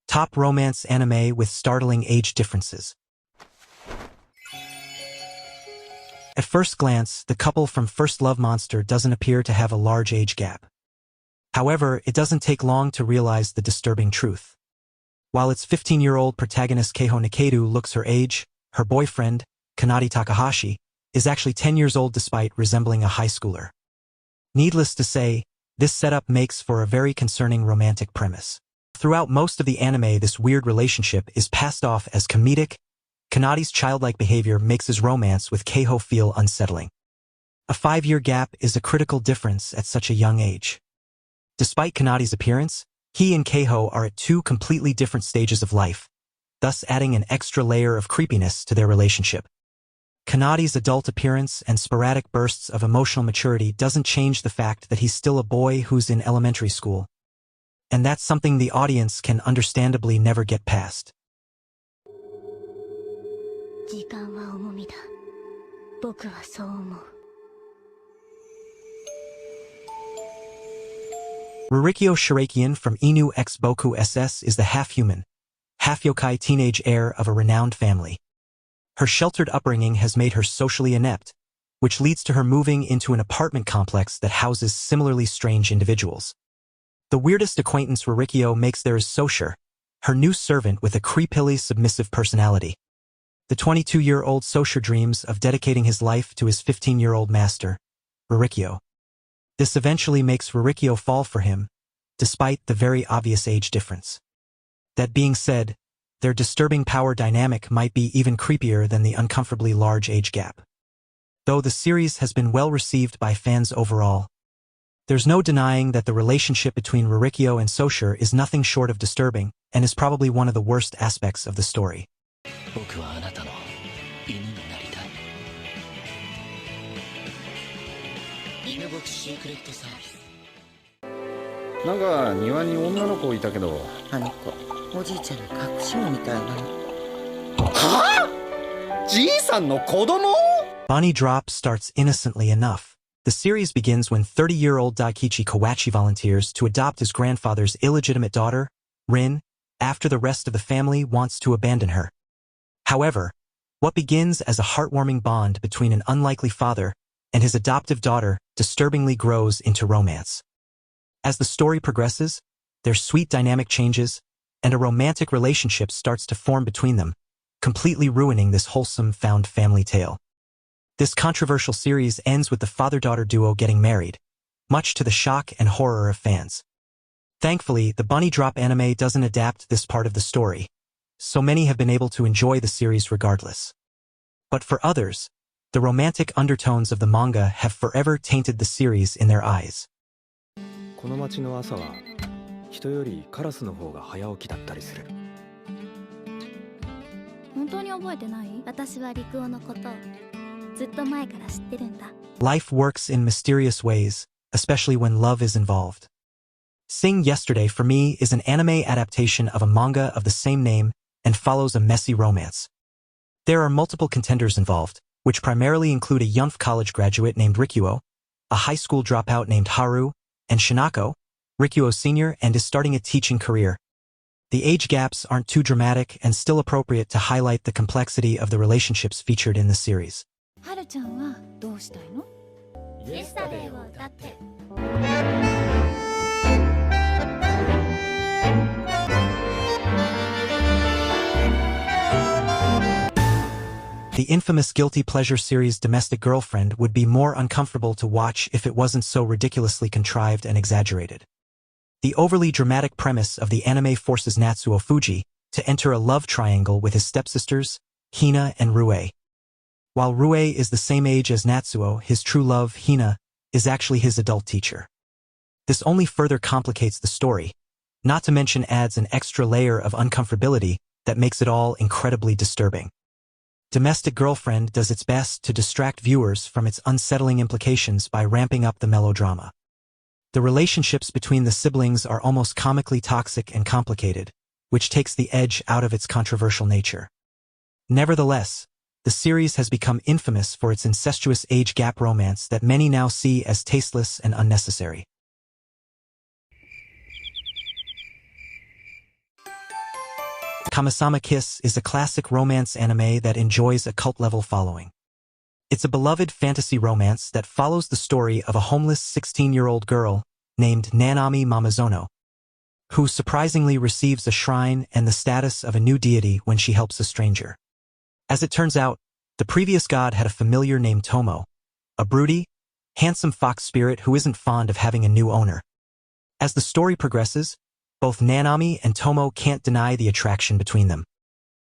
Top romance anime with startling age differences. At first glance, the couple from First Love Monster doesn't appear to have a large age gap. However, it doesn't take long to realize the disturbing truth. While its 15-year-old protagonist Keiho Nikeru looks her age, her boyfriend, Kanade Takahashi, is actually 10 years old despite resembling a high schooler. Needless to say, this setup makes for a very concerning romantic premise. Throughout most of the anime, this weird relationship is passed off as comedic. Kanade's childlike behavior makes his romance with Keiho feel unsettling. A 5-year gap is a critical difference at such a young age. Despite Kanade's appearance, he and Keiho are at two completely different stages of life, thus adding an extra layer of creepiness to their relationship. Kanade's adult appearance and sporadic bursts of emotional maturity doesn't change the fact that he's still a boy who's in elementary school. And that's something the audience can understandably never get past. Rurikyo Shirakian from Enu Xboku SS is the half-human, half-yokai teenage heir of a renowned family. Her sheltered upbringing has made her socially inept, which leads to her moving into an apartment complex that houses similarly strange individuals. The weirdest acquaintance Rurikyo makes there is Soshir, her new servant with a creepily submissive personality. The 22-year-old Soshir dreams of dedicating his life to his 15-year-old master, Rurikyo. This eventually makes Rurikyo fall for him, despite the very obvious age difference. That being said, their disturbing power dynamic might be even creepier than the uncomfortably large age gap. Though the series has been well received by fans overall, there's no denying that the relationship between Rurikyo and Soshir is nothing short of disturbing and is probably one of the worst aspects of the story. Bunny Drop starts innocently enough. The series begins when 30-year-old Daikichi Kawachi volunteers to adopt his grandfather's illegitimate daughter, Rin, after the rest of the family wants to abandon her. However, what begins as a heartwarming bond between an unlikely father and his adoptive daughter disturbingly grows into romance. As the story progresses, their sweet dynamic changes, and a romantic relationship starts to form between them, completely ruining this wholesome found family tale. This controversial series ends with the father-daughter duo getting married, much to the shock and horror of fans. Thankfully, the Bunny Drop anime doesn't adapt this part of the story, so many have been able to enjoy the series regardless. But for others, the romantic undertones of the manga have forever tainted the series in their eyes. Life works in mysterious ways, especially when love is involved. Sing Yesterday for me is an anime adaptation of a manga of the same name and follows a messy romance. There are multiple contenders involved, which primarily include a young college graduate named Rikuo, a high school dropout named Haru, and Shinako, Rikuo's senior and is starting a teaching career. The age gaps aren't too dramatic and still appropriate to highlight the complexity of the relationships featured in the series. The infamous guilty pleasure series Domestic Girlfriend would be more uncomfortable to watch if it wasn't so ridiculously contrived and exaggerated. The overly dramatic premise of the anime forces Natsuo Fuji to enter a love triangle with his stepsisters, Hina and Rue. While Rue is the same age as Natsuo, his true love, Hina, is actually his adult teacher. This only further complicates the story, not to mention adds an extra layer of uncomfortability that makes it all incredibly disturbing. Domestic Girlfriend does its best to distract viewers from its unsettling implications by ramping up the melodrama. The relationships between the siblings are almost comically toxic and complicated, which takes the edge out of its controversial nature. Nevertheless, the series has become infamous for its incestuous age gap romance that many now see as tasteless and unnecessary. Kamasama Kiss is a classic romance anime that enjoys a cult-level following. It's a beloved fantasy romance that follows the story of a homeless 16-year-old girl named Nanami Mamazono, who surprisingly receives a shrine and the status of a new deity when she helps a stranger. As it turns out, the previous god had a familiar named Tomo, a broody, handsome fox spirit who isn't fond of having a new owner. As the story progresses, both Nanami and Tomo can't deny the attraction between them.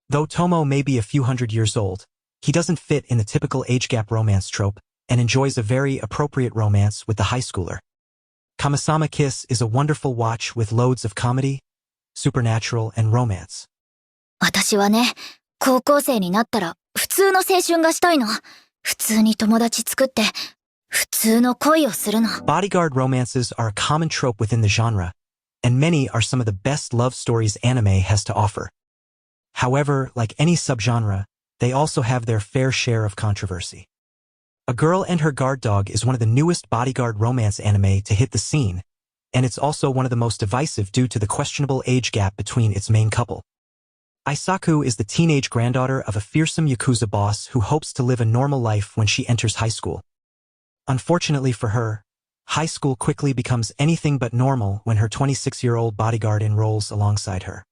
Though Tomo may be a few hundred years old, he doesn't fit in the typical age gap romance trope and enjoys a very appropriate romance with the high schooler. Kamasama Kiss is a wonderful watch with loads of comedy, supernatural, and romance. 私はね、高校生になったら普通の青春がしたいの。普通に友達作って、普通の恋をするの。Bodyguard romances are a common trope within the genre, and many are some of the best love stories anime has to offer. However, like any subgenre, they also have their fair share of controversy. A Girl and Her Guard Dog is one of the newest bodyguard romance anime to hit the scene, and it's also one of the most divisive due to the questionable age gap between its main couple. Aisaku is the teenage granddaughter of a fearsome Yakuza boss who hopes to live a normal life when she enters high school. Unfortunately for her, high school quickly becomes anything but normal when her 26-year-old bodyguard enrolls alongside her.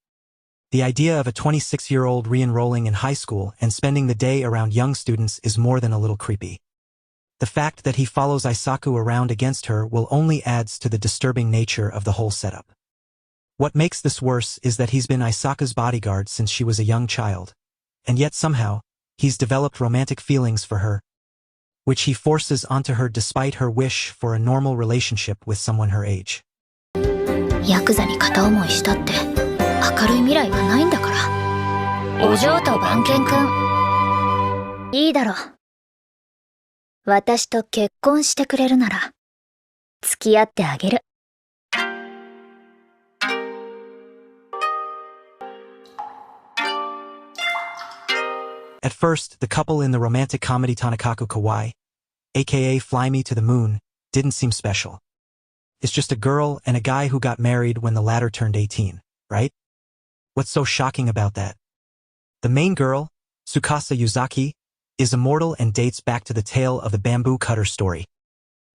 The idea of a 26-year-old re-enrolling in high school and spending the day around young students is more than a little creepy. The fact that he follows Aisaku around against her will only adds to the disturbing nature of the whole setup. What makes this worse is that he's been Aisaku's bodyguard since she was a young child, and yet somehow, he's developed romantic feelings for her, which he forces onto her despite her wish for a normal relationship with someone her age. ヤクザに片思いしたって明るい未来はないんだから。お嬢と番犬くん、いいだろ。私と結婚してくれるなら付き合ってあげる。At first, the couple in the romantic comedy Tanaku Kawaii, aka Fly Me to the Moon, didn't seem special. It's just a girl and a guy who got married when the latter turned 18, right? What's so shocking about that? The main girl, Tsukasa Yuzaki, is immortal and dates back to the tale of the bamboo cutter story.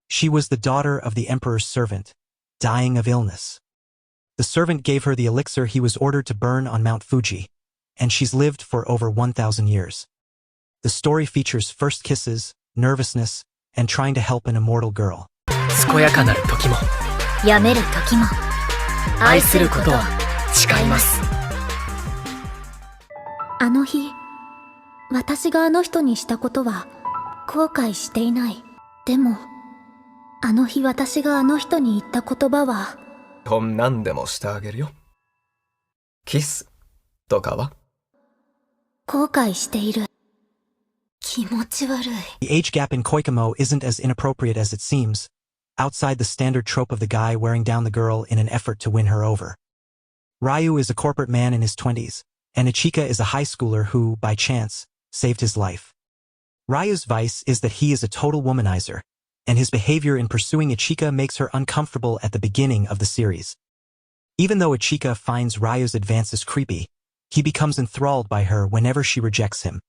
She was the daughter of the emperor's servant, dying of illness. The servant gave her the elixir he was ordered to burn on Mount Fuji, and she's lived for over 1,000 years. The story features first kisses, nervousness, and trying to help an immortal girl. 健やかなる時もやめる時も愛することを誓います。あの日、私があの人にしたことは後悔していない。でも、あの日私があの人に言った言葉は、何でもしてあげるよ。キスとかは？後悔している。気持ち悪い。The age gap in Quamimo isn't as inappropriate as it seems, outside the standard trope of the guy wearing down the girl in an effort to win her over. Ryu is a corporate man in his 20s, and Ichika is a high schooler who, by chance, saved his life. Ryu's vice is that he is a total womanizer, and his behavior in pursuing Ichika makes her uncomfortable at the beginning of the series. Even though Ichika finds Ryu's advances creepy, he becomes enthralled by her whenever she rejects him.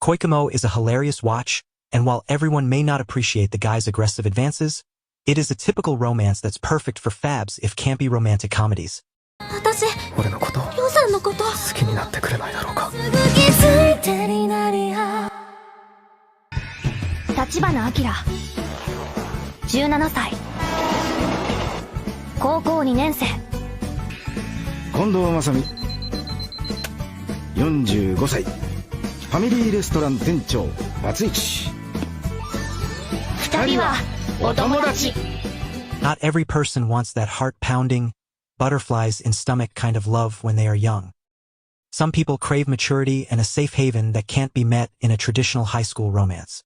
Quamimo is a hilarious watch, and while everyone may not appreciate the guy's aggressive advances, it is a typical romance that's perfect for fabs if campy romantic comedies. 私、俺のことりょうさんのこと好きになってくれないだろうか。立花明、17歳、高校2年生。近藤正美、45歳、ファミリーレストラン店長バツイチ。二人はお友達。 Not every person wants that heart-pounding, butterflies in stomach kind of love when they are young. Some people crave maturity and a safe haven that can't be met in a traditional high school romance.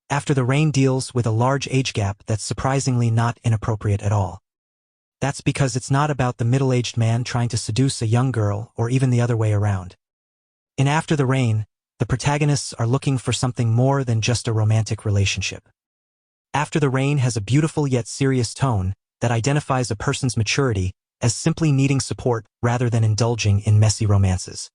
After the Rain deals with a large age gap that's surprisingly not inappropriate at all. That's because it's not about the middle-aged man trying to seduce a young girl or even the other way around. In After the Rain, the protagonists are looking for something more than just a romantic relationship. After the Rain has a beautiful yet serious tone that identifies a person's maturity as simply needing support rather than indulging in messy romances.